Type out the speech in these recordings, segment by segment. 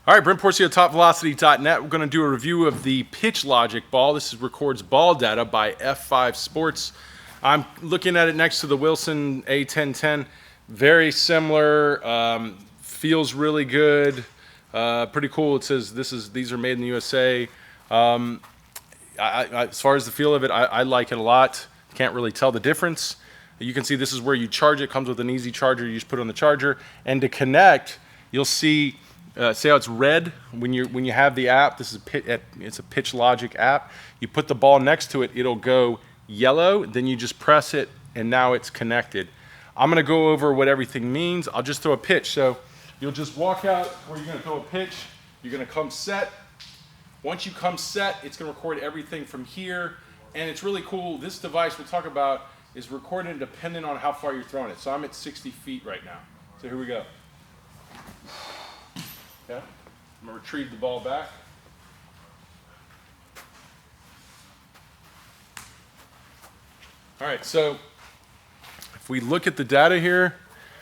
All right, Brent Pourciau, TopVelocity.net. We're going to do a review of the Pitch Logic ball. This records ball data by F5 Sports. I'm looking at it next to the Wilson A1010. Very similar. Feels really good. Pretty cool. It says these are made in the USA. As far as the feel of it, I like it a lot. Can't really tell the difference. You can see this is where you charge it. Comes with an easy charger. You just put it on the charger, and to connect, you'll see. See how it's red when you have the app. This is it's a Pitch Logic app. You put the ball next to it, it'll go yellow. Then you just press it, and now it's connected. I'm going to go over what everything means. I'll just throw a pitch. So you'll just walk out where you're going to throw a pitch. You're going to come set. Once you come set, it's going to record everything from here. And it's really cool. This device we'll talk about is recording depending on how far you're throwing it. So I'm at 60 feet right now. So here we go. Okay. I'm going to retrieve the ball back. All right, so if we look at the data here,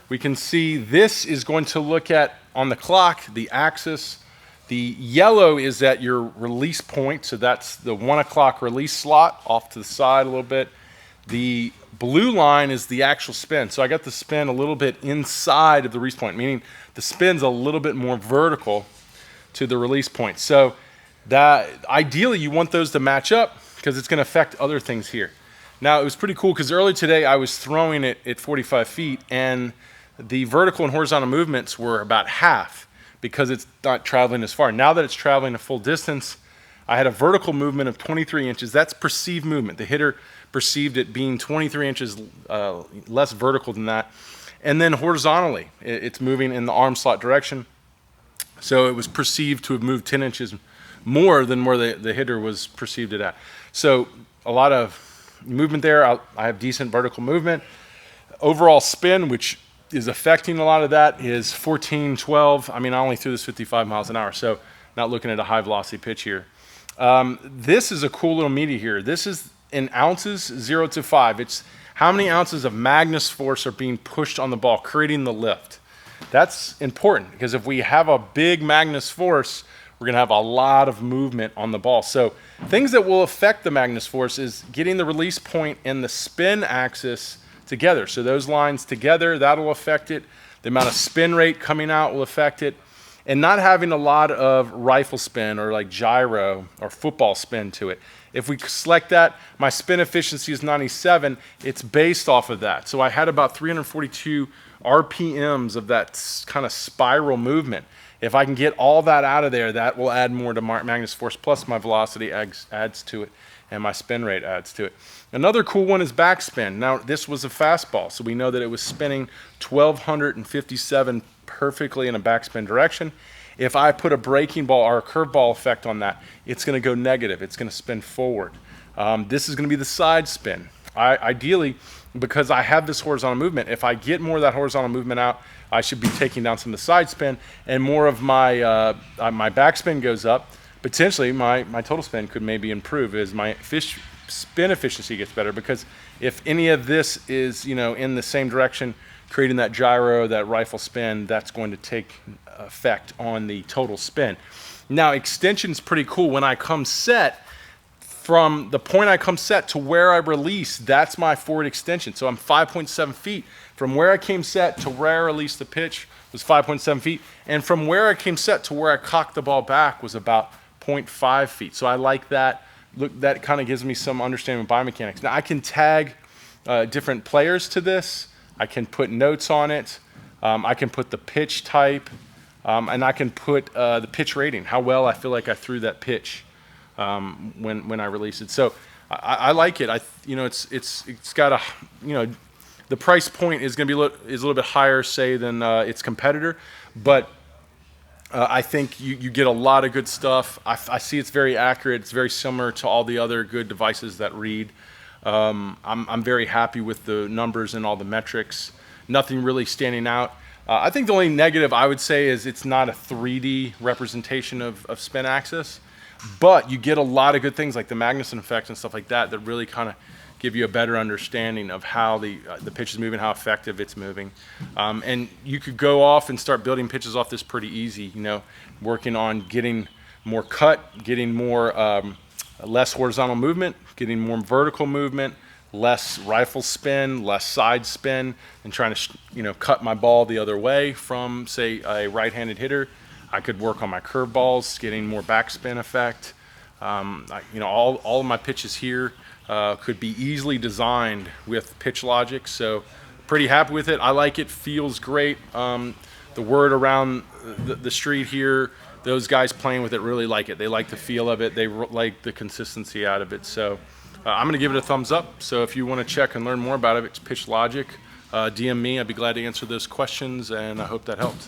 we can see this is going to look at, on the clock, the axis. The yellow is at your release point, so that's the 1 o'clock release slot off to the side a little bit. The blue line is the actual spin. So I got the spin a little bit inside of the release point, meaning the spin's a little bit more vertical to the release point. So that ideally you want those to match up because it's going to affect other things here. Now it was pretty cool because earlier today I was throwing it at 45 feet and the vertical and horizontal movements were about half because it's not traveling as far. Now that it's traveling a full distance, I had a vertical movement of 23 inches. That's perceived movement. The hitter perceived it being 23 inches less vertical than that. And then horizontally, it's moving in the arm slot direction. So it was perceived to have moved 10 inches more than where the hitter was perceived it at. So a lot of movement there. I have decent vertical movement. Overall spin, which is affecting a lot of that, is 14, 12. I mean, I only threw this 55 miles an hour, so not looking at a high velocity pitch here. This is a cool little media here. This is in ounces, 0 to 5. It's how many ounces of Magnus force are being pushed on the ball, creating the lift. That's important because if we have a big Magnus force, we're going to have a lot of movement on the ball. So things that will affect the Magnus force is getting the release point and the spin axis together. So those lines together, that'll affect it. The amount of spin rate coming out will affect it. And not having a lot of rifle spin or like gyro or football spin to it. If we select that, my spin efficiency is 97. It's based off of that. So I had about 342 RPMs of that kind of spiral movement. If I can get all that out of there, that will add more to Magnus force, plus my velocity adds to it, and my spin rate adds to it. Another cool one is backspin. Now, this was a fastball, so we know that it was spinning 1,257 perfectly in a backspin direction. If I put a breaking ball or a curveball effect on that, it's going to go negative. It's going to spin forward. This is going to be the side spin. Ideally, because I have this horizontal movement, if I get more of that horizontal movement out, I should be taking down some of the side spin, and more of my my backspin goes up. Potentially, my total spin could maybe improve as my spin efficiency gets better, because if any of this is in the same direction, creating that gyro, that rifle spin, that's going to take effect on the total spin. Now, extension is pretty cool. When I come set, from the point I come set to where I release, that's my forward extension. So I'm 5.7 feet. From where I came set to where I released the pitch was 5.7 feet. And from where I came set to where I cocked the ball back was about 0.5 feet. So I like that. Look, that kind of gives me some understanding of biomechanics. Now I can tag different players to this. I can put notes on it. I can put the pitch type, and I can put the pitch rating, how well I feel like I threw that pitch when I release it. So I like it. It's got a the price point is going to be a little bit higher, say, than its competitor, but I think you get a lot of good stuff. I see it's very accurate. It's very similar to all the other good devices that read. I'm very happy with the numbers and all the metrics. Nothing really standing out. I think the only negative I would say is it's not a 3D representation of spin axis, but you get a lot of good things like the Magnuson effect and stuff like that that really kind of give you a better understanding of how the pitch is moving, how effective it's moving. And you could go off and start building pitches off this pretty easy, you know, working on getting more cut, getting more less horizontal movement, getting more vertical movement, less rifle spin, less side spin, and trying to you know, cut my ball the other way from, say, a right-handed hitter. I could work on my curve balls, getting more backspin effect. You know, all of my pitches here could be easily designed with pitch logic, so pretty happy with it. I like it, feels great. The word around the street here, those guys playing with it really like it. They like the feel of it. They like the consistency out of it. So I'm going to give it a thumbs up. So if you want to check and learn more about it, it's Pitch Logic. DM me. I'd be glad to answer those questions, and I hope that helped.